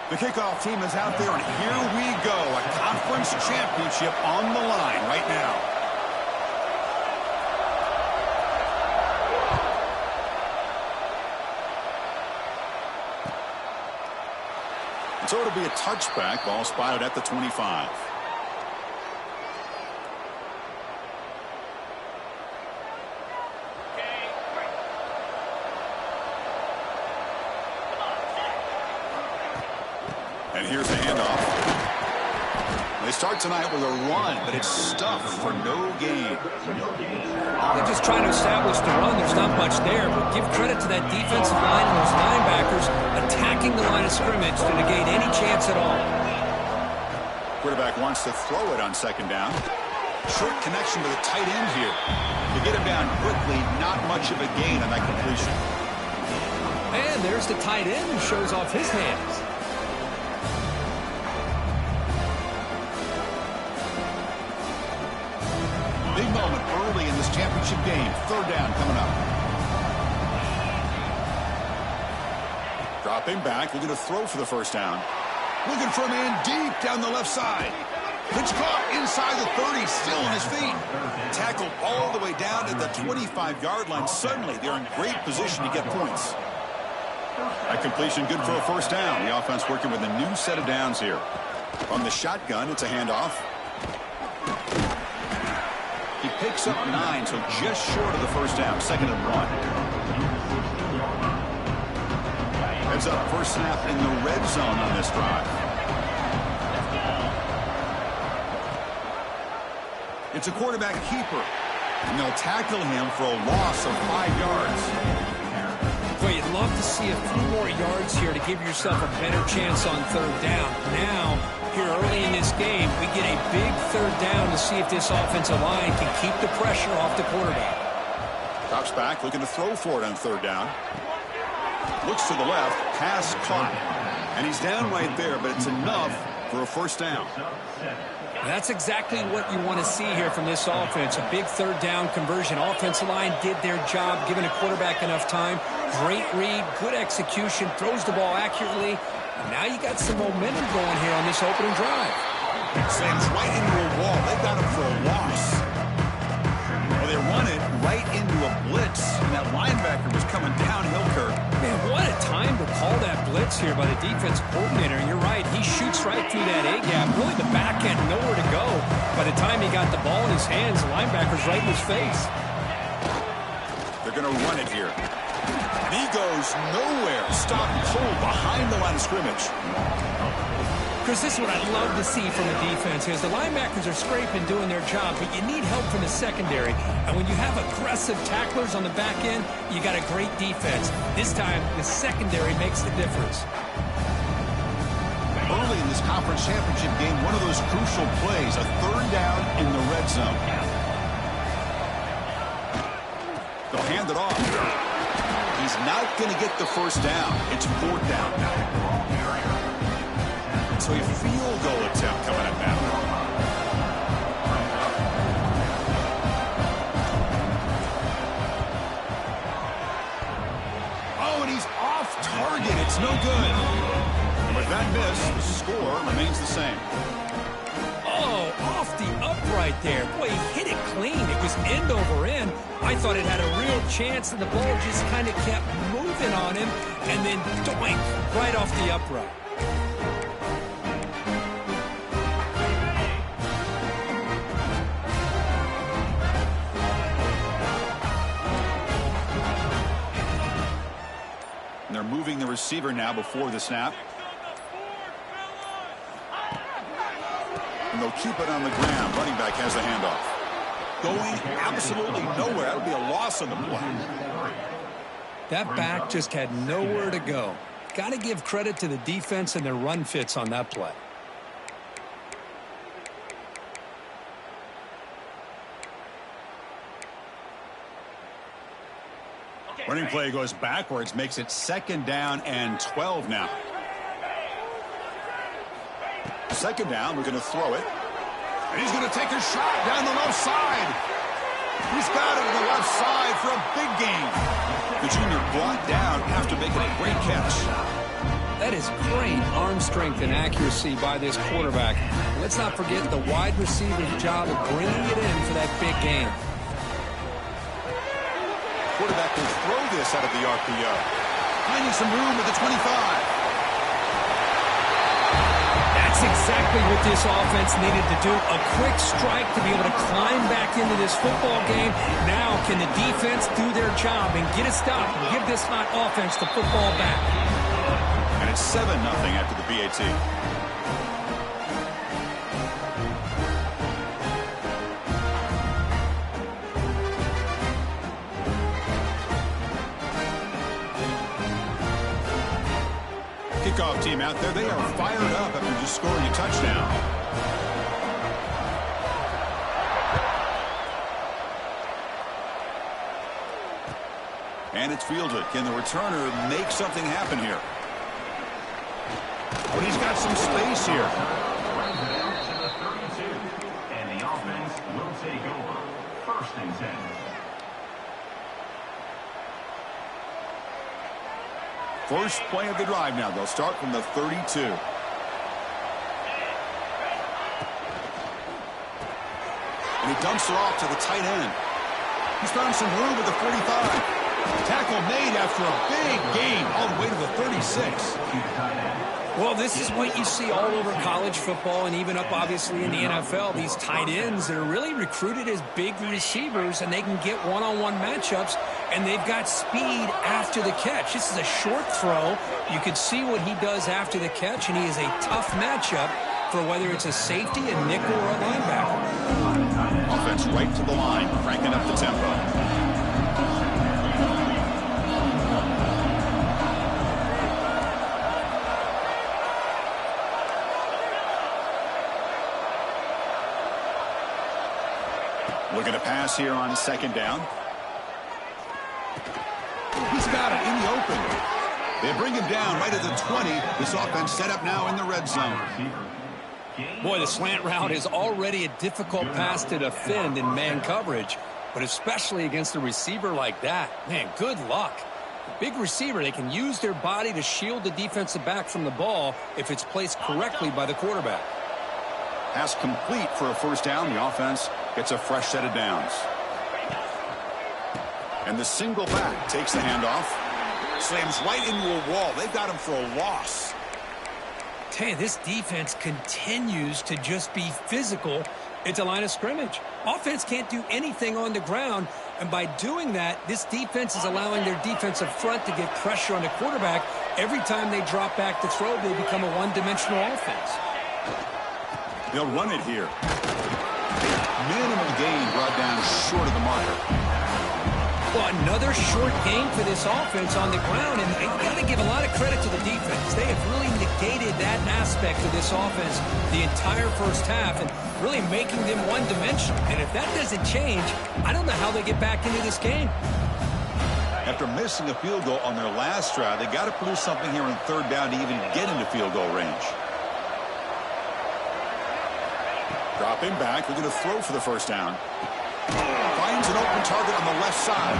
The kickoff team is out there, and here we go. A conference championship on the line right now. So it'll be a touchback. Ball spotted at the 25. And here's the handoff. They start tonight with a run, but it's stuffed for no gain. They're just trying to establish the run. There's not much there, but give credit to that defensive line and those linebackers attacking the line of scrimmage to negate any chance at all. Quarterback wants to throw it on second down. Short connection to the tight end here. To get him down quickly, not much of a gain on that completion. And there's the tight end who shows off his hands. Big moment early in this championship game. Third down coming up. Dropping back, looking to throw for the first down. Looking for a man deep down the left side. Pitch caught inside the 30, still on his feet. Tackled all the way down at the 25-yard line. Suddenly, they're in great position to get points. That completion good for a first down. The offense working with a new set of downs here. From the shotgun, it's a handoff. He picks up 9, so just short of the first down. 2nd and 1. Heads up, first snap in the red zone on this drive. It's a quarterback keeper, and they'll tackle him for a loss of 5 yards. Boy, you'd love to see a few more yards here to give yourself a better chance on third down. Now, here early in this game, we get a big third down to see if this offensive line can keep the pressure off the quarterback. Drops back, looking to throw for it on third down. Looks to the left, pass caught. And he's down right there, but it's enough for a first down. That's exactly what you want to see here from this offense. A big third down conversion. Offensive line did their job, giving a quarterback enough time. Great read, good execution, throws the ball accurately. And now you got some momentum going here on this opening drive. Slams right into a wall. They got him for a loss. Well, they run it right into a blitz, and that linebacker was coming downhill, Kirk. Man, what a time to call that blitz here by the defense coordinator. And you're right, he shoots right through that A-gap. Really the back end, nowhere to go. By the time he got the ball in his hands, the linebacker's right in his face. They're going to run it here. And he goes nowhere. Stopped cold behind the line of scrimmage. Chris, this is what I'd love to see from the defense is the linebackers are scraping, doing their job, but you need help from the secondary. And when you have aggressive tacklers on the back end, you got a great defense. This time, the secondary makes the difference. Early in this conference championship game, one of those crucial plays, a third down in the red zone. They'll hand it off. He's not going to get the first down. It's 4th down. So a field goal attempt coming up now. Oh, and he's off target. It's no good. And with that miss, the score remains the same. Oh, off the upright there. Boy, he hit it clean. It was end over end. I thought it had a real chance, and the ball just kind of kept moving on him, and then doink, right off the upright. And they're moving the receiver now before the snap. And they'll keep it on the ground. Running back has the handoff. Going absolutely nowhere. That would be a loss on the play. That back just had nowhere to go. Got to give credit to the defense and their run fits on that play. Running play goes backwards, makes it 2nd down and 12 now. 2nd down, we're going to throw it. And he's going to take a shot down the left side. He's got it on the left side for a big gain. The junior brought down after making a great catch. That is great arm strength and accuracy by this quarterback. Let's not forget the wide receiver's job of bringing it in for that big gain. Quarterback will throw this out of the RPO. Finding some room at the 25. That's exactly what this offense needed to do. A quick strike to be able to climb back into this football game. Now can the defense do their job and get a stop and give this hot offense the football back? And it's 7-0 after the BAT. Kickoff team out there. They are fired up after just scoring a touchdown. And it's fielded. Can the returner make something happen here? But he's got some space here. And the offense will take over. 1st and 10. First play of the drive now. They'll start from the 32. And he dumps it off to the tight end. He's found some room at the 45. Tackle made after a big gain all the way to the 36. Well, this is what you see all over college football and even up, obviously, in the NFL. These tight ends that are really recruited as big receivers, and they can get one-on-one matchups, and they've got speed after the catch. This is a short throw. You can see what he does after the catch, and he is a tough matchup for whether it's a safety, a nickel, or a linebacker. Offense right to the line, cranking up the tempo. Looking to pass here on 2nd down. He's got it in the open. They bring him down right at the 20. This offense set up now in the red zone. Boy, the slant route is already a difficult pass to defend in man coverage, but especially against a receiver like that. Man, good luck. A big receiver, they can use their body to shield the defensive back from the ball if it's placed correctly by the quarterback. Pass complete for a 1st down. The offense gets a fresh set of downs. And the single back takes the handoff. Slams right into a wall. They've got him for a loss. Hey, this defense continues to just be physical at the line of scrimmage. Offense can't do anything on the ground, and by doing that, this defense is allowing their defensive front to get pressure on the quarterback. Every time they drop back to throw, they become a one-dimensional offense. They'll run it here. Minimum gain brought down short of the marker. Well, another short game for this offense on the ground, and you got to give a lot of credit to the defense. They have really negated that aspect of this offense the entire 1st half and really making them one-dimensional. And if that doesn't change, I don't know how they get back into this game. After missing a field goal on their last drive, they got to produce something here on 3rd down to even get into field goal range. Dropping back. We're going to throw for the first down. Finds an open target on the left side.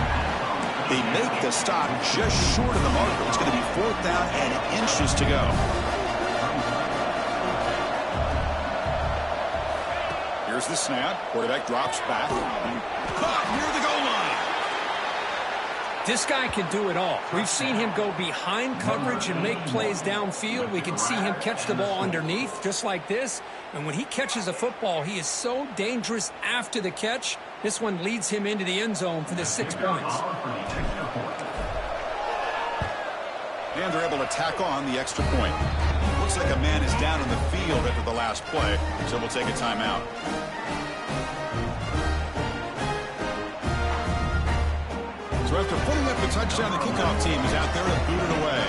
They make the stop just short of the marker. It's going to be 4th down and inches to go. Here's the snap. Quarterback drops back. Caught near the goal line. This guy can do it all. We've seen him go behind coverage and make plays downfield. We can see him catch the ball underneath just like this. And when he catches a football, he is so dangerous after the catch. This one leads him into the end zone for the 6 points. And they're able to tack on the extra point. Looks like a man is down in the field after the last play, so we'll take a timeout. So after putting up the touchdown, the kickoff team is out there to boot it away.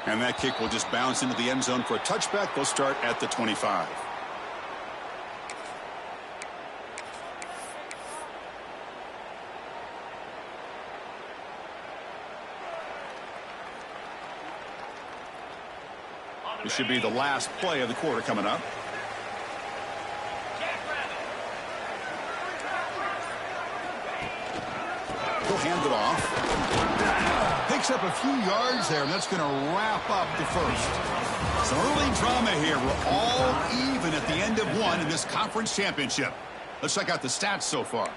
And that kick will just bounce into the end zone for a touchback. They'll start at the 25. This should be the last play of the quarter coming up. He'll hand it off. Picks up a few yards there, and that's going to wrap up the first. Some early drama here. We're all even at the end of one in this conference championship. Let's check out the stats so far.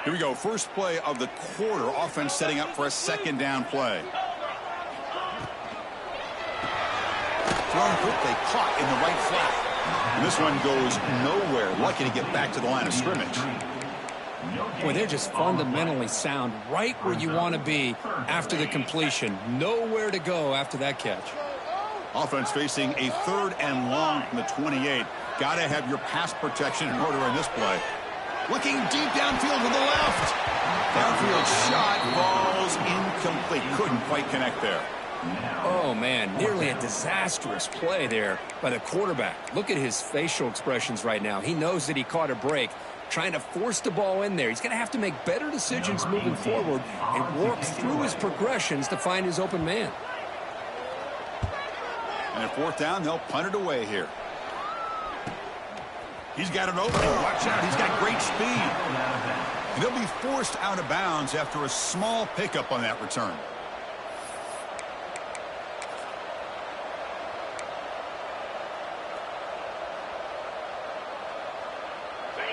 Here we go. First play of the quarter. Offense setting up for a 2nd down play. Thrown quickly, caught in the right flat. And this one goes nowhere. Lucky to get back to the line of scrimmage. Boy, they're just fundamentally sound right where you want to be after the completion. Nowhere to go after that catch. Offense facing a 3rd and long from the 28. Got to have your pass protection in order in this play. Looking deep downfield to the left. Downfield shot falls incomplete. Couldn't quite connect there. Oh, man, nearly a disastrous play there by the quarterback. Look at his facial expressions right now. He knows that he caught a break, trying to force the ball in there. He's going to have to make better decisions moving forward and work through his progressions to find his open man. And at 4th down, they'll punt it away here. He's got an opening. Watch out. He's got great speed. And they'll be forced out of bounds after a small pickup on that return.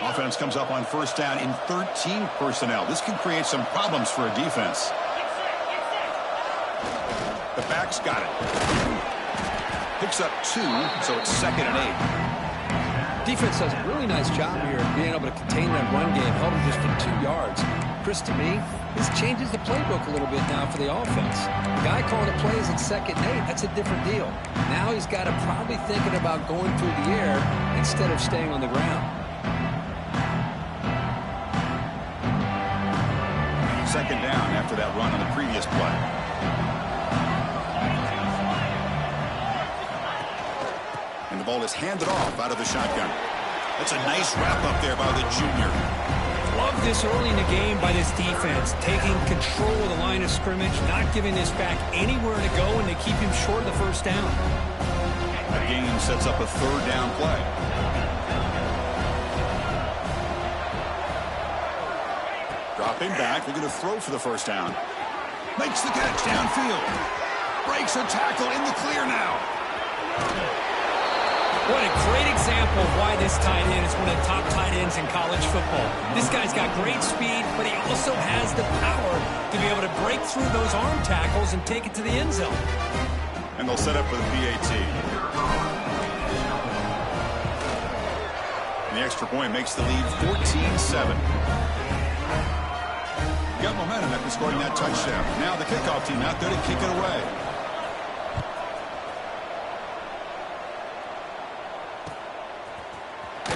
Offense comes up on 1st down in 13 personnel. This can create some problems for a defense. The back's got it. Picks up 2, so it's 2nd and 8. Defense does a really nice job here of being able to contain that run game, held him just for 2 yards. Chris, to me, this changes the playbook a little bit now for the offense. The guy calling the plays at 2nd and 8, that's a different deal. Now he's got to probably thinking about going through the air instead of staying on the ground. 2nd down after that run on the previous play. And the ball is handed off out of the shotgun. That's a nice wrap up there by the junior. Love this early in the game by this defense, taking control of the line of scrimmage, not giving this back anywhere to go, and they keep him short of the 1st down. That gain sets up a 3rd down play. Dropping back, they're going to throw for the 1st down. Makes the catch downfield. Breaks a tackle in the clear now. What a great example of why this tight end is one of the top tight ends in college football. This guy's got great speed, but he also has the power to be able to break through those arm tackles and take it to the end zone. And they'll set up for the PAT. And the extra point makes the lead 14-7. Got momentum after scoring that touchdown. Now the kickoff team out there to kick it away.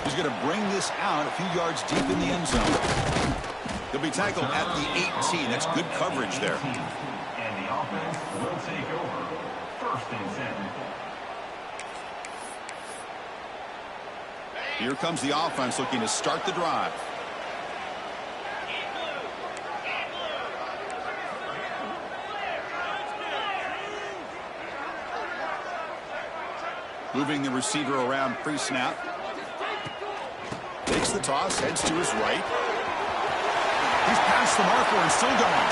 He's going to bring this out a few yards deep in the end zone. He'll be tackled at the 18. That's good coverage there. And the offense will take over 1st and 10. Here comes the offense looking to start the drive. Moving the receiver around pre-snap. Takes the toss, heads to his right. He's past the marker and still going.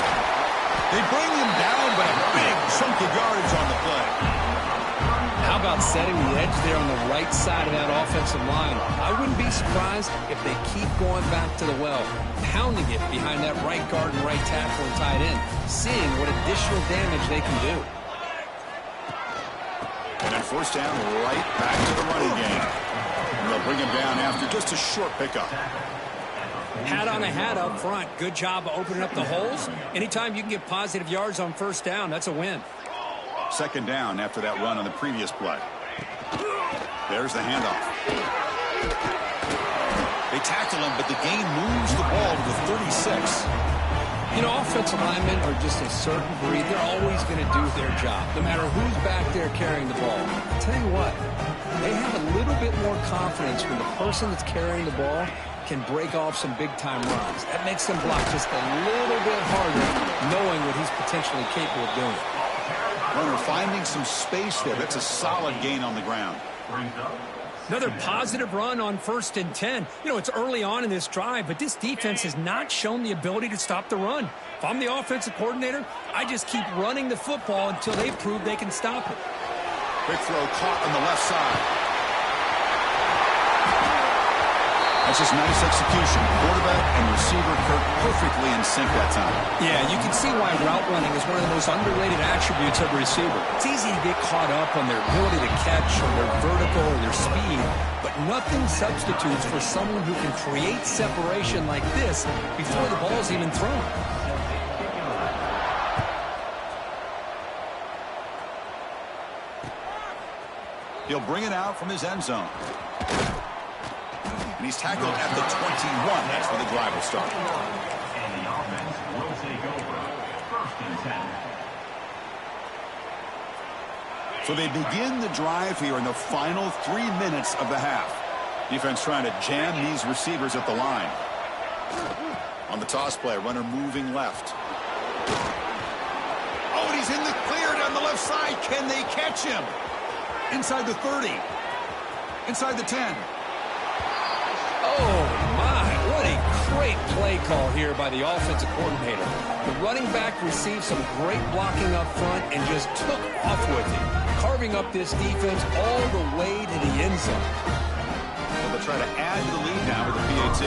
They bring him down, but a big chunk of yardage on the play. How about setting the edge there on the right side of that offensive line? I wouldn't be surprised if they keep going back to the well, pounding it behind that right guard and right tackle and tight end, seeing what additional damage they can do. And then first down, right back to the running game. And they'll bring him down after just a short pickup. Hat on a hat up front. Good job of opening up the holes. Anytime you can get positive yards on first down, that's a win. Second down after that run on the previous play. There's the handoff. They tackle him, but the game moves the ball to the 36. You know, offensive linemen are just a certain breed. They're always going to do their job, no matter who's back there carrying the ball. I'll tell you what, they have a little bit more confidence when the person that's carrying the ball can break off some big-time runs. That makes them block just a little bit harder, knowing what he's potentially capable of doing. Runner finding some space there. That's a solid gain on the ground. Another positive run on 1st and 10. You know, it's early on in this drive, but this defense has not shown the ability to stop the run. If I'm the offensive coordinator, I just keep running the football until they prove they can stop it. Quick throw caught on the left side. That's just nice execution. Quarterback and receiver perfectly in sync that time. Yeah, you can see why route running is one of the most underrated attributes of a receiver. It's easy to get caught up on their ability to catch or their vertical or their speed, but nothing substitutes for someone who can create separation like this before the ball's even thrown. He'll bring it out from his end zone. And he's tackled at the 21. That's where the drive will start. And the offense will take over. 1st and 10. So they begin the drive here in the final 3 minutes of the half. Defense trying to jam these receivers at the line. On the toss play, runner moving left. Oh, and he's in the clear down the left side. Can they catch him? Inside the 30. Inside the 10. Oh, my. What a great play call here by the offensive coordinator. The running back received some great blocking up front and just took off with it, carving up this defense all the way to the end zone. Well, they'll try to add to the lead now with the PAT.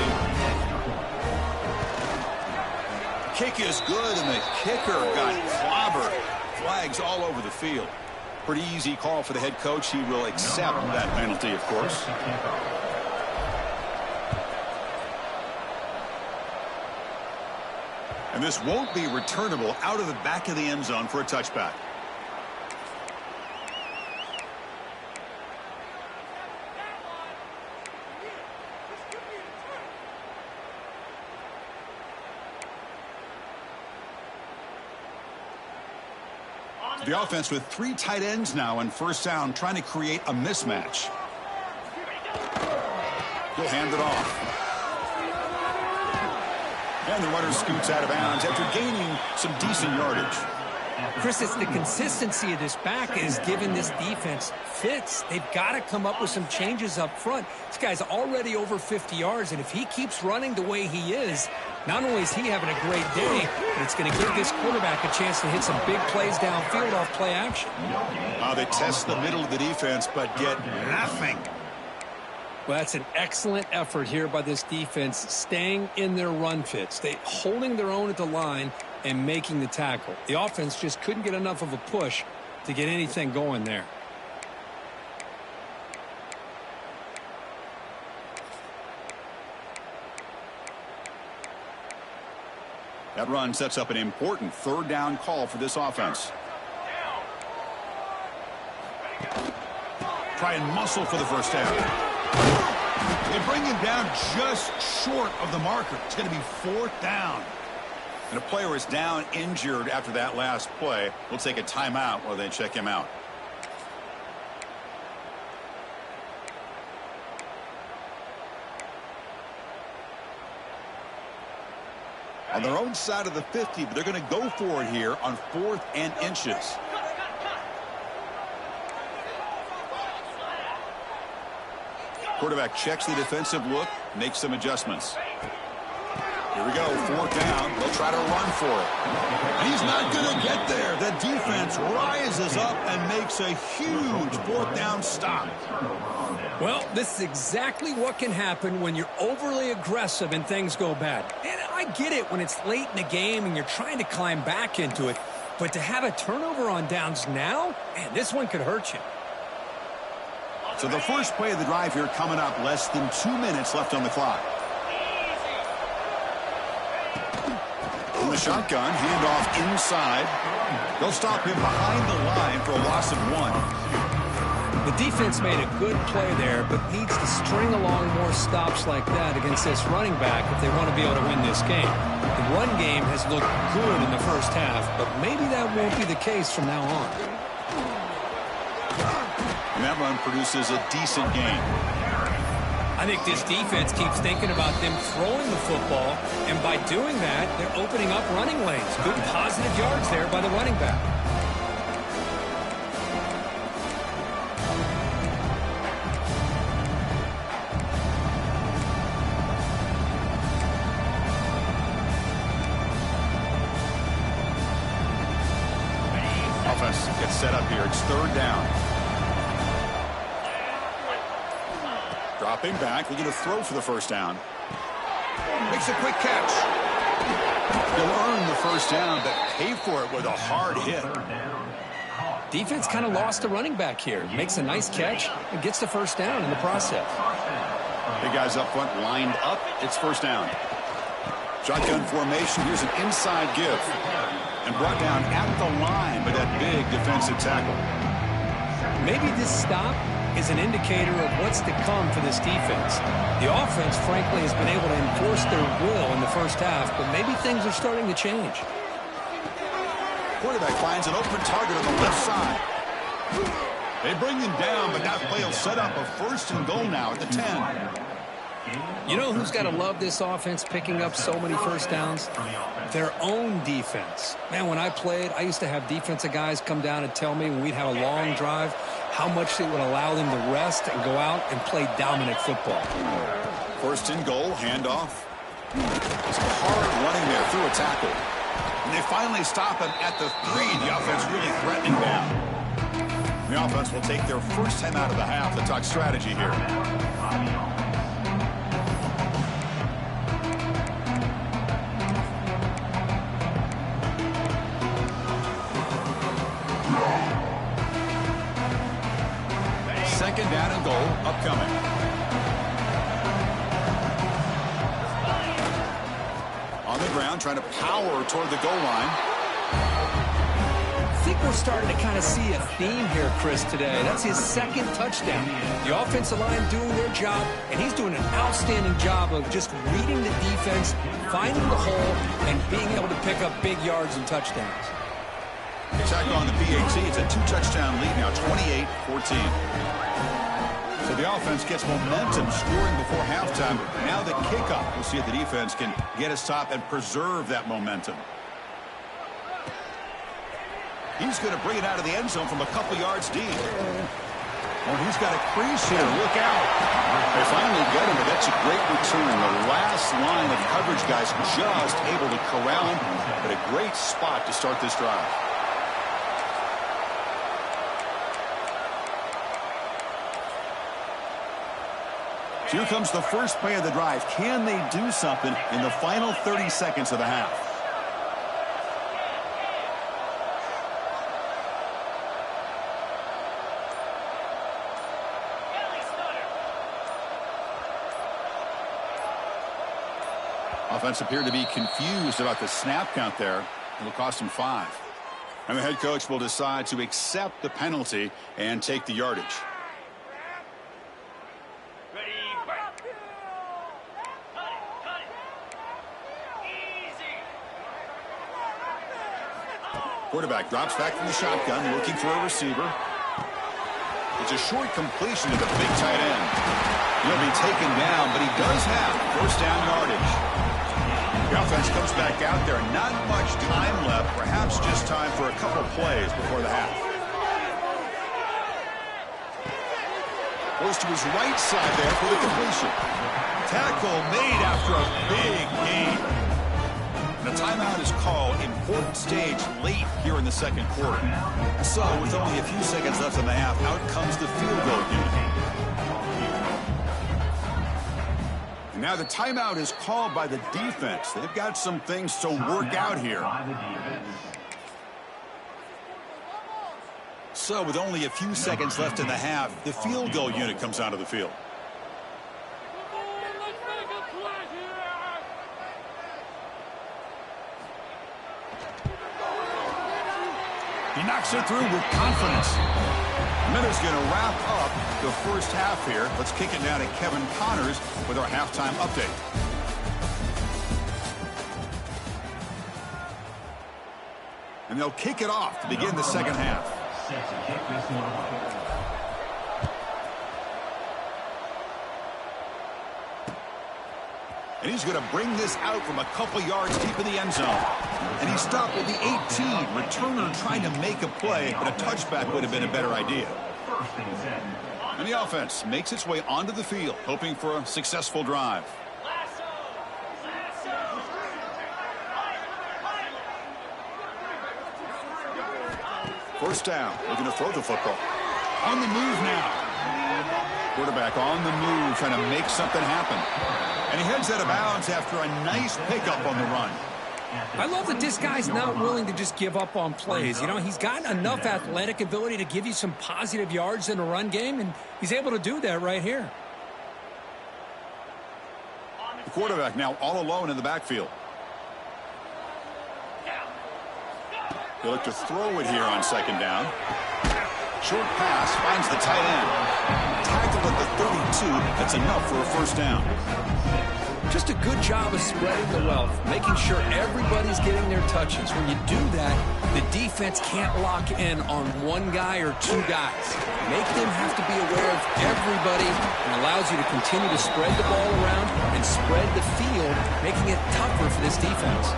Kick is good, and the kicker got clobbered. Flags all over the field. Pretty easy call for the head coach. He will accept that penalty, of course. And this won't be returnable out of the back of the end zone for a touchback. The offense with 3 tight ends now on first down, trying to create a mismatch. He'll hand it off. And the runner scoots out of bounds after gaining some decent yardage. Chris, it's the consistency of this back is giving this defense fits. They've got to come up with some changes up front. This guy's already over 50 yards, and if he keeps running the way he is, not only is he having a great day, but it's going to give this quarterback a chance to hit some big plays downfield off play action. They test the middle of the defense, but get nothing. Well, that's an excellent effort here by this defense, staying in their run fits. They holding their own at the line and making the tackle. The offense just couldn't get enough of a push to get anything going there. That run sets up an important 3rd down call for this offense. Try and muscle for the first down. They bring him down just short of the marker. It's going to be 4th down. And a player is down injured after that last play. We'll take a timeout while they check him out. On their own side of the 50, but they're going to go for it here on 4th and inches. Quarterback checks the defensive look, makes some adjustments. Here we go, 4th down. They'll try to run for it. And he's not going to get there. The defense rises up and makes a huge 4th down stop. Well, this is exactly what can happen when you're overly aggressive and things go bad. And I get it when it's late in the game and you're trying to climb back into it. But to have a turnover on downs now, man, this one could hurt you. So the first play of the drive here coming up, less than 2 minutes left on the clock. From the shotgun, handoff inside. They'll stop him behind the line for a loss of 1. The defense made a good play there, but needs to string along more stops like that against this running back if they want to be able to win this game. The run game has looked good in the first half, but maybe that won't be the case from now on. And that run produces a decent gain. I think this defense keeps thinking about them throwing the football, and by doing that, they're opening up running lanes. Good positive yards there by the running back. Offense gets set up here. It's 3rd down. Dropping back, looking to throw for the 1st down. Makes a quick catch. He'll earn the 1st down, but pay for it with a hard hit. Defense kind of lost the running back here. Makes a nice catch and gets the 1st down in the process. Big guys up front lined up. It's 1st down. Shotgun formation. Here's an inside give. And brought down at the line by that big defensive tackle. Maybe this stop is an indicator of what's to come for this defense. The offense, frankly, has been able to enforce their will in the first half, but maybe things are starting to change. Quarterback finds an open target on the left side. They bring him down, but that play will set up a 1st and goal now at the 10. You know who's got to love this offense picking up so many 1st downs? Their own defense. Man, when I played, I used to have defensive guys come down and tell me when we'd have a long drive how much it would allow them to rest and go out and play dominant football. 1st and goal, handoff. It's hard running there through a tackle. And they finally stop him at the 3. The offense really threatening down. The offense will take their 1st time out of the half to talk strategy here. Second down and goal upcoming. On the ground, trying to power toward the goal line. I think we're starting to kind of see a theme here, Chris, today. That's his 2nd touchdown. The offensive line doing their job, and he's doing an outstanding job of just reading the defense, finding the hole, and being able to pick up big yards and touchdowns. Attack on the PAT. It's a 2-touchdown lead now, 28-14. So the offense gets momentum scoring before halftime. Now the kickoff. We'll see if the defense can get a stop and preserve that momentum. He's going to bring it out of the end zone from a couple yards deep. Oh, he's got a crease here. Look out. They finally get him, but that's a great return. The last line of coverage guys just able to corral him, but a great spot to start this drive. So here comes the first play of the drive. Can they do something in the final 30 seconds of the half? Offense appeared to be confused about the snap count there. It will cost him 5. And the head coach will decide to accept the penalty and take the yardage. Quarterback drops back from the shotgun, looking for a receiver. It's a short completion to the big tight end. He'll be taken down, but he does have 1st down yardage. The offense comes back out there. Not much time left. Perhaps just time for a couple plays before the half. Goes to his right side there for the completion. Tackle made after a big gain. And a timeout is called. Important stage late here in the second quarter. So with only a few seconds left in the half, out comes the field goal unit. And now the timeout is called by the defense. They've got some things to work out here. So with only a few seconds left in the half, the field goal unit comes onto the field. He knocks it through with confidence. Miller's going to wrap up the first half here. Let's kick it down to Kevin Connors with our halftime update. And they'll kick it off to begin the second half. And he's going to bring this out from a couple yards deep in the end zone. And he stopped at the 18. Returner trying to make a play, but a touchback would have been a better idea. And the offense makes its way onto the field, hoping for a successful drive. First down, looking to throw the football. On the move now. Quarterback on the move, trying to make something happen. And he heads out of bounds after a nice pickup on the run. I love that this guy's not willing to just give up on plays. You know, he's got enough athletic ability to give you some positive yards in a run game, and he's able to do that right here. The quarterback now all alone in the backfield. He'll look to throw it here on second down. Short pass finds the tight end. Tackled at the 32. That's enough for a first down. Just a good job of spreading the wealth, making sure everybody's getting their touches. When you do that, the defense can't lock in on one guy or two guys. Make them have to be aware of everybody, and allows you to continue to spread the ball around and spread the field, making it tougher for this defense.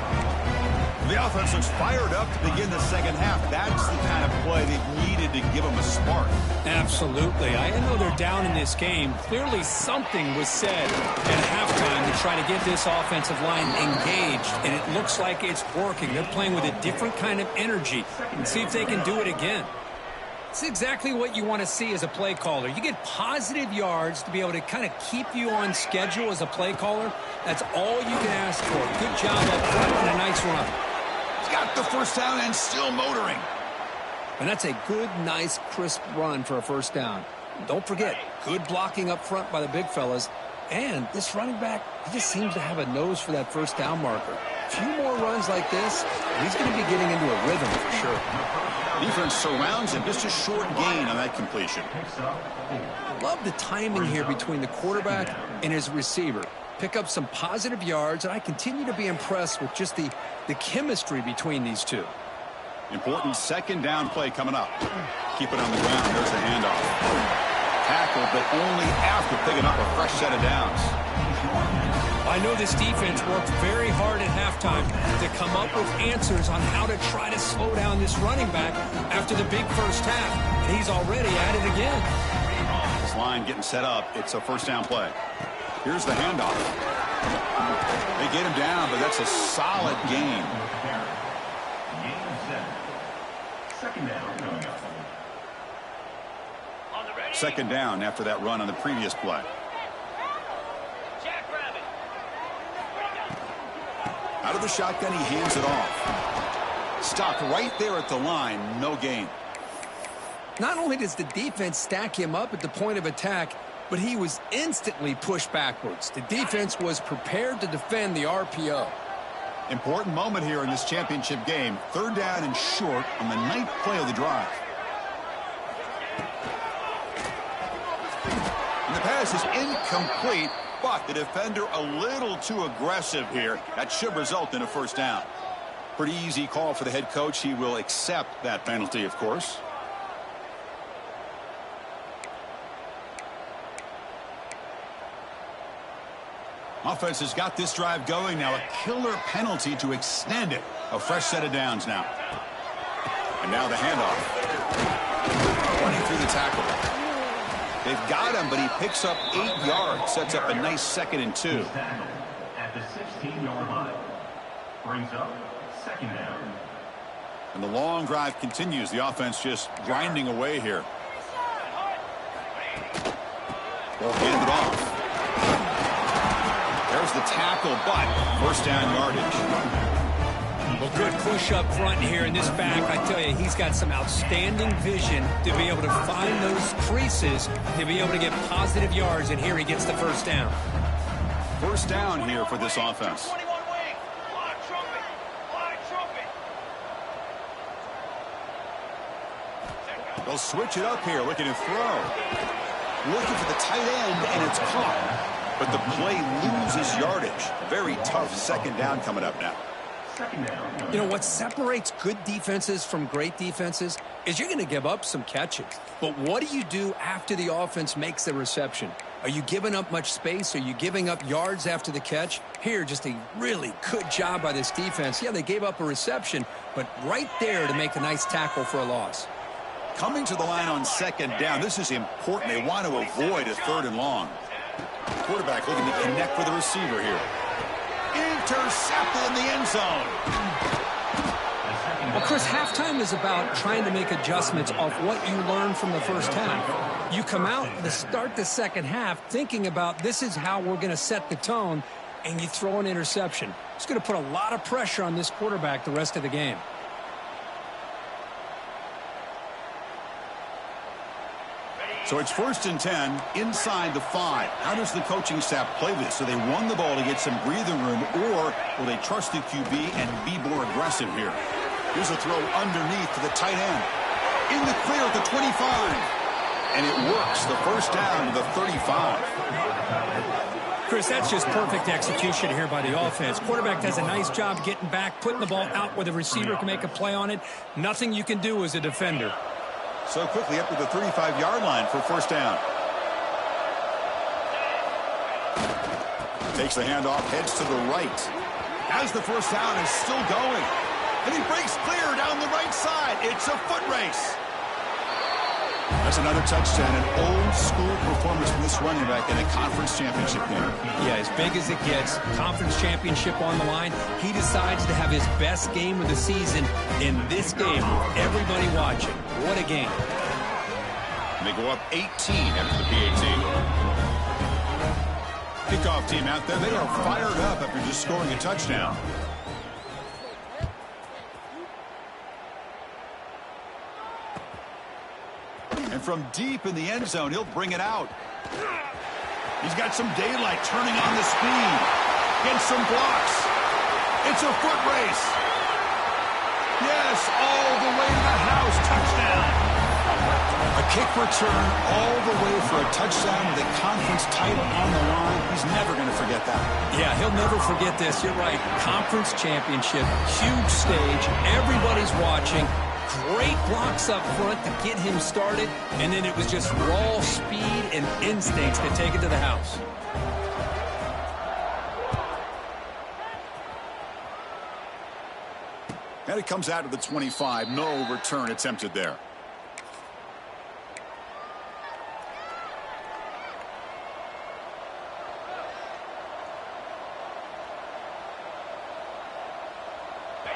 The offense looks fired up to begin the second half. That's the kind of play they've needed to give them a spark. Absolutely. I know they're down in this game. Clearly something was said at halftime to try to get this offensive line engaged, and it looks like it's working. They're playing with a different kind of energy, and see if they can do it again. It's exactly what you want to see as a play caller. You get positive yards to be able to kind of keep you on schedule as a play caller. That's all you can ask for. Good job up front and a nice run. Got the first down and still motoring. And that's a good, nice, crisp run for a first down. Don't forget, good blocking up front by the big fellas. And this running back, he just seems to have a nose for that first down marker. A few more runs like this, he's going to be getting into a rhythm for sure. Defense surrounds him. Just a short gain on that completion. Love the timing here between the quarterback and his receiver. Pick up some positive yards, and I continue to be impressed with just the chemistry between these two. Important second down play coming up. Keep it on the ground. There's the handoff. Tackle, but only after picking up a fresh set of downs. I know this defense worked very hard at halftime to come up with answers on how to try to slow down this running back after the big first half. And he's already at it again. This line getting set up. It's a first down play. Here's the handoff. They get him down, but that's a solid gain. Second down after that run on the previous play. Out of the shotgun, he hands it off. Stopped right there at the line, no gain. Not only does the defense stack him up at the point of attack, but he was instantly pushed backwards. The defense was prepared to defend the RPO. Important moment here in this championship game. Third down and short on the ninth play of the drive. And the pass is incomplete, but the defender a little too aggressive here. That should result in a first down. Pretty easy call for the head coach. He will accept that penalty, of course. Offense has got this drive going now. A killer penalty to extend it. A fresh set of downs now. And now the handoff. Running through the tackle. They've got him, but he picks up 8 yards. Sets up a nice 2nd and 2. He's tackled at the 16-yard line. Brings up 2nd down. And the long drive continues. The offense just grinding away here. Well, handed off. There's the tackle, but first down yardage. Well, good push up front here in this back. I tell you, he's got some outstanding vision to be able to find those creases, to be able to get positive yards, and here he gets the first down. First down here for this offense. They'll switch it up here, looking to throw. Looking for the tight end, and it's caught. But the play loses yardage. Very tough 2nd down coming up now. You know, what separates good defenses from great defenses is you're going to give up some catches. But what do you do after the offense makes the reception? Are you giving up much space? Are you giving up yards after the catch? Here, just a really good job by this defense. Yeah, they gave up a reception, but right there to make a nice tackle for a loss. Coming to the line on 2nd down, this is important. They want to avoid a 3rd and long. Quarterback looking to connect with the receiver here. Intercepted in the end zone. Well, Chris, halftime is about trying to make adjustments off what you learned from the first half. You come out to start the second half thinking about this is how we're going to set the tone, and you throw an interception. It's going to put a lot of pressure on this quarterback the rest of the game. So it's 1st and 10 inside the 5. How does the coaching staff play this? So they run the ball to get some breathing room, or will they trust the QB and be more aggressive here? Here's a throw underneath to the tight end. In the clear at the 25. And it works. The first down to the 35. Chris, that's just perfect execution here by the offense. Quarterback does a nice job getting back, putting the ball out where the receiver can make a play on it. Nothing you can do as a defender. So quickly up to the 35-yard line for first down. Takes the handoff, heads to the right. As the first down is still going. And he breaks clear down the right side. It's a foot race. That's another touchdown, an old-school performance from this running back in a conference championship game. Yeah, as big as it gets, conference championship on the line. He decides to have his best game of the season in this game. Everybody watching. What a game. And they go up 18 after the PAT. Kickoff team out there. They are fired up after just scoring a touchdown. And from deep in the end zone, he'll bring it out. He's got some daylight turning on the speed. Gets some blocks. It's a foot race. Yes, all the way to the house. Touchdown. A kick return all the way for a touchdown with a conference title on the line. He's never going to forget that. Yeah, he'll never forget this. You're right. Conference championship, huge stage. Everybody's watching. Great blocks up front to get him started, and then it was just raw speed and instincts to take it to the house. And it comes out to the 25. No return attempted there.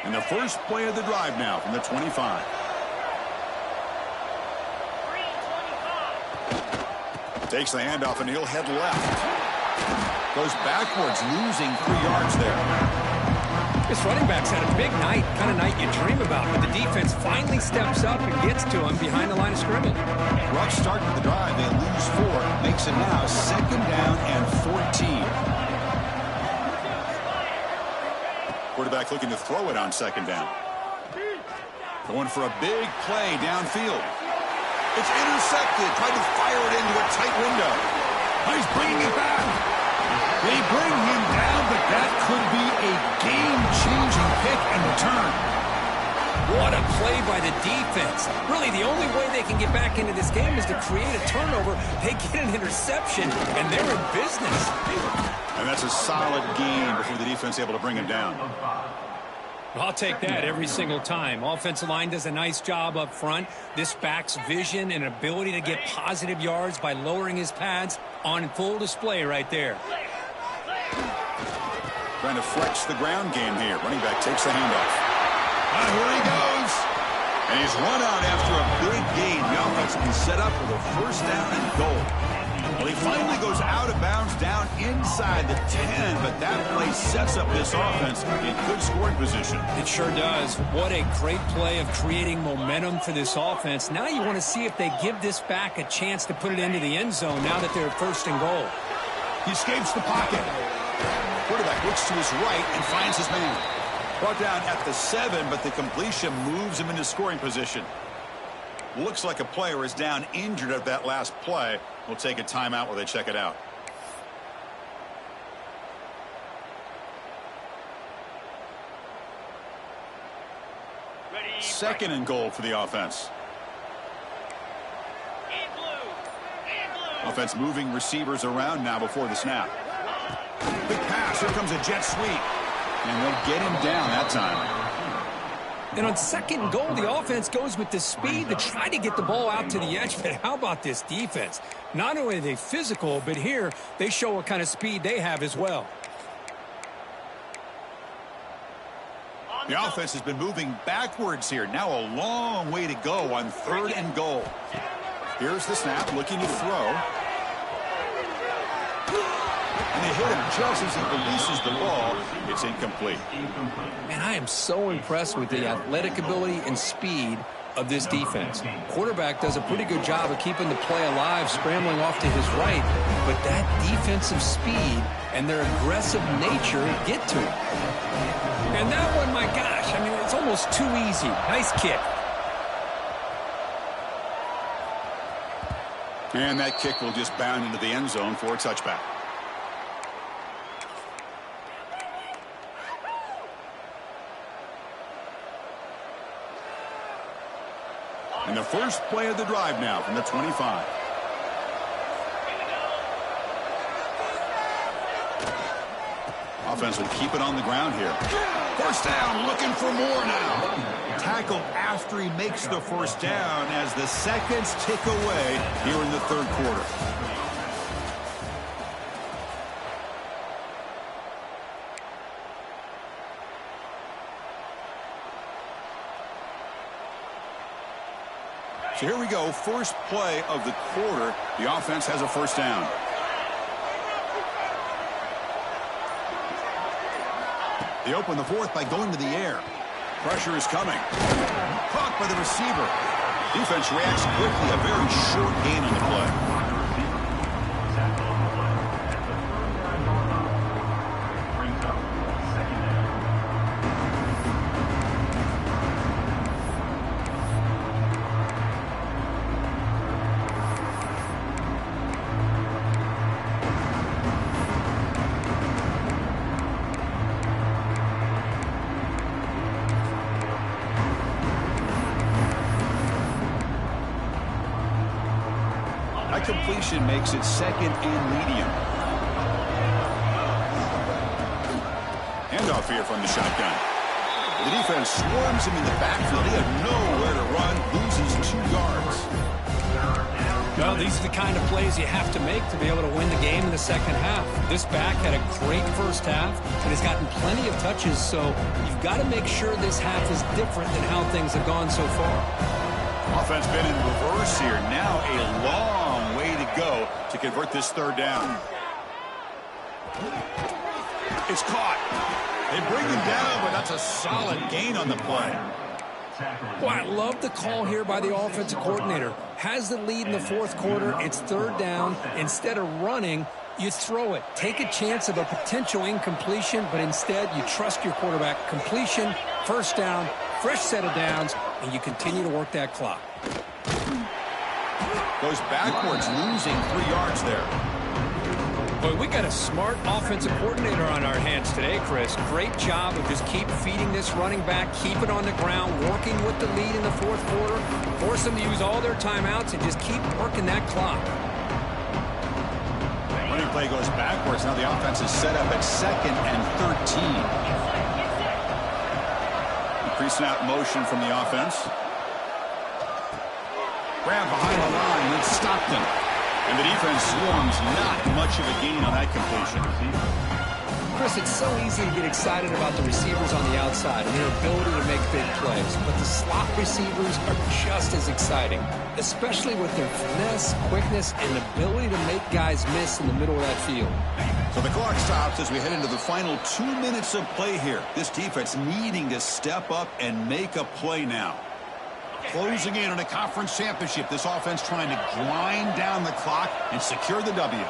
And the first play of the drive now from the 25. Takes the handoff, and he'll head left. Goes backwards, losing 3 yards there. This running back's had a big night, kind of night you dream about, but the defense finally steps up and gets to him behind the line of scrimmage. Rough start to the drive. They lose 4. Makes it now 2nd down and 14. Quarterback looking to throw it on 2nd down. Going for a big play downfield. It's intercepted. Tried to fire it into a tight window. He's bringing it back. They bring him down, but that could be a game-changing pick and return. What a play by the defense. Really, the only way they can get back into this game is to create a turnover. They get an interception, and they're in business. And that's a solid game before the defense able to bring him down. I'll take that every single time. Offensive line does a nice job up front. This back's vision and ability to get positive yards by lowering his pads on full display right there. Trying to flex the ground game here. Running back takes the handoff. Here he goes. And he's run out after a big gain. The offense will be set up with a first down and goal. Well, he finally goes out of bounds down inside the 10, but that play sets up this offense in good scoring position. It sure does. What a great play of creating momentum for this offense. Now you want to see if they give this back a chance to put it into the end zone now that they're first and goal. He escapes the pocket. Quarterback looks to his right and finds his man. Brought down at the 7, but the completion moves him into scoring position. Looks like a player is down injured at that last play. We'll take a timeout while they check it out. Second and goal for the offense. Offense moving receivers around now before the snap. Big pass. Here comes a jet sweep. And they'll get him down that time. And on second and goal, the offense goes with the speed to try to get the ball out to the edge. But how about this defense? Not only are they physical, but here they show what kind of speed they have as well. The offense has been moving backwards here. Now a long way to go on third and goal. Here's the snap, looking to throw. And they hit him just as he releases the ball. It's incomplete. And I am so impressed with the athletic ability and speed of this defense. Quarterback does a pretty good job of keeping the play alive, scrambling off to his right. But that defensive speed and their aggressive nature get to him. And that one, my gosh, I mean, it's almost too easy. Nice kick. And that kick will just bound into the end zone for a touchback. And the first play of the drive now from the 25. Offense will keep it on the ground here. First down, looking for more now. Tackled after he makes the first down as the seconds tick away here in the third quarter. So here we go, first play of the quarter. The offense has a first down. They open the fourth by going to the air. Pressure is coming. Caught by the receiver. Defense reacts quickly. A very short gain on the play. Completion makes it second and medium. Handoff here from the shotgun. The defense swarms him in the backfield. He had nowhere to run, loses 2 yards. Well, these are the kind of plays you have to make to be able to win the game in the second half. This back had a great first half and has gotten plenty of touches, so you've got to make sure this half is different than how things have gone so far. Offense been in reverse here. Now a long way to go to convert this third down. It's caught. They bring him down, but that's a solid gain on the play. Well, I love the call here by the offensive coordinator. Has the lead in the fourth quarter. It's third down. Instead of running, you throw it. Take a chance of a potential incompletion, but instead you trust your quarterback. Completion, first down, fresh set of downs, and you continue to work that clock. Goes backwards, losing 3 yards there. Boy, we got a smart offensive coordinator on our hands today, Chris. Great job of just keep feeding this running back, keep it on the ground, working with the lead in the fourth quarter, force them to use all their timeouts, and just keep working that clock. Running play goes backwards. Now the offense is set up at second and 13. Pre-snap motion from the offense. Grab behind the line and stopped him. And the defense swarms, not much of a gain on that completion. Chris, it's so easy to get excited about the receivers on the outside and their ability to make big plays, but the slot receivers are just as exciting, especially with their finesse, quickness, and ability to make guys miss in the middle of that field. So the clock stops as we head into the final 2 minutes of play here. This defense needing to step up and make a play now. Closing in on a conference championship, this offense trying to grind down the clock and secure the W.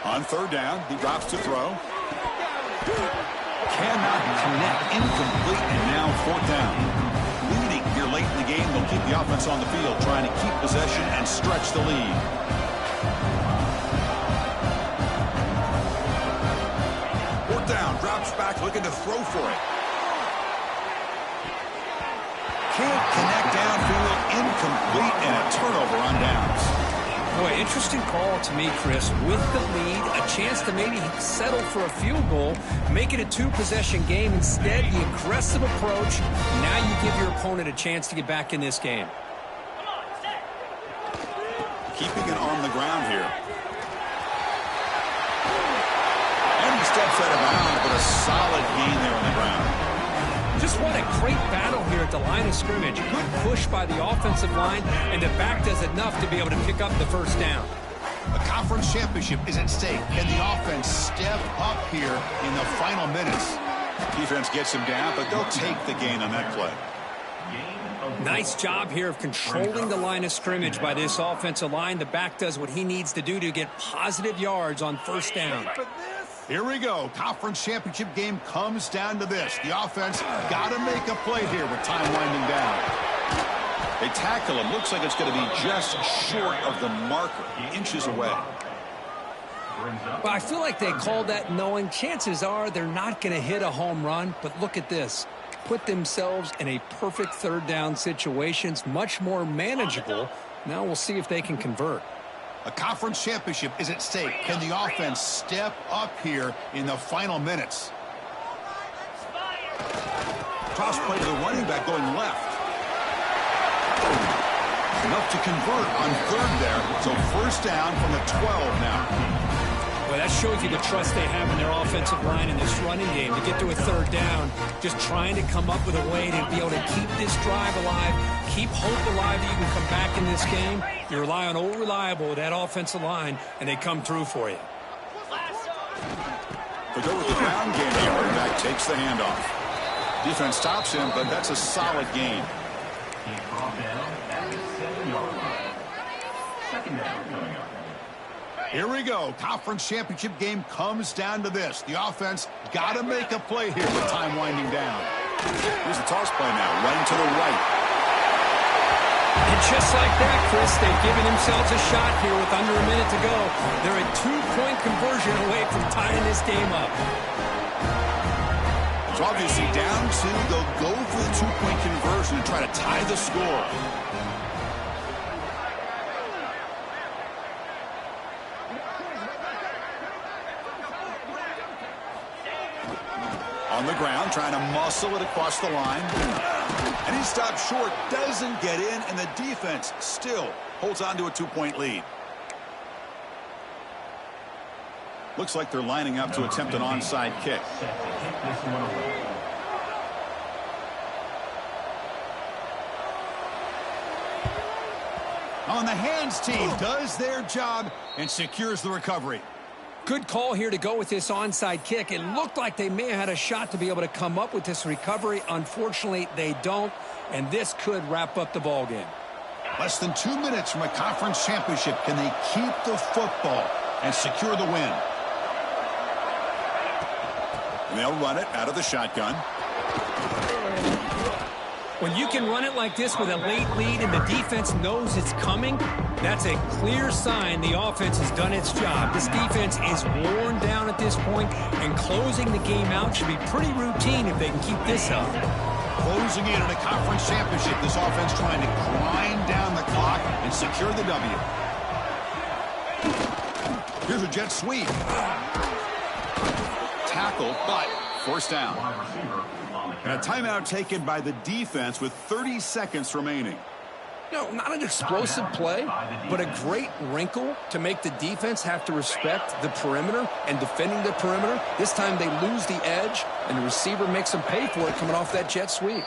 On third down, he drops to throw. Cannot connect, incomplete, and now fourth down. Leading here late in the game, they'll keep the offense on the field, trying to keep possession and stretch the lead. Fourth down, drops back, looking to throw for it. Can't connect downfield, incomplete, and a turnover on downs. Boy, interesting call to me, Chris. With the lead, a chance to maybe settle for a field goal, make it a two-possession game. Instead, the aggressive approach. Now you give your opponent a chance to get back in this game. Keeping it on the ground here. And he steps out of bounds, but a solid gain there on the ground. Just what a great battle here at the line of scrimmage. Good push by the offensive line, and the back does enough to be able to pick up the first down. A conference championship is at stake. Can the offense step up here in the final minutes? Defense gets him down, but they'll take the gain on that play. Nice job here of controlling the line of scrimmage by this offensive line. The back does what he needs to do to get positive yards on first down. Here we go. Conference championship game comes down to this. The offense got to make a play here with time winding down. They tackle him. Looks like it's going to be just short of the marker, inches away. Well, I feel like they called that knowing chances are they're not going to hit a home run. But look at this. Put themselves in a perfect third down situation. It's much more manageable. Now we'll see if they can convert. A conference championship is at stake. Can the offense step up here in the final minutes? Toss play to the running back going left. Enough to convert on third there. So first down from the 12 now. Well, that shows you the trust they have in their offensive line in this running game to get to a third down. Just trying to come up with a way to be able to keep this drive alive, keep hope alive that you can come back in this game. You rely on old reliable with that offensive line, and they come through for you. They go with the ground game. The running back takes the handoff. Defense stops him, but that's a solid gain. He brought down at the 7-yard line. Second down coming up. Here we go. Conference championship game comes down to this. The offense got to make a play here with time winding down. Here's the toss play now, running to the right. And just like that, Chris, they've given themselves a shot here with under a minute to go. They're a two-point conversion away from tying this game up. So obviously down two, they'll go for the two-point conversion and try to tie the score. On the ground, trying to muscle it across the line. And he stops short, doesn't get in, and the defense still holds on to a two-point lead. Looks like they're lining up to attempt an onside kick. On the hands team does their job and secures the recovery. Good call here to go with this onside kick. It looked like they may have had a shot to be able to come up with this recovery. Unfortunately, they don't, and this could wrap up the ball game. Less than 2 minutes from a conference championship. Can they keep the football and secure the win? And they'll run it out of the shotgun. When you can run it like this with a late lead and the defense knows it's coming, that's a clear sign the offense has done its job. This defense is worn down at this point, and closing the game out should be pretty routine if they can keep this up. Closing in on a conference championship, this offense trying to grind down the clock and secure the W. Here's a jet sweep. tackle, but first down. Wide receiver on the And a carry. timeout taken by the defense with 30 seconds remaining. Not an explosive play, but a great wrinkle to make the defense have to respect the perimeter and defending the perimeter. This time they lose the edge, and the receiver makes them pay for it coming off that jet sweep.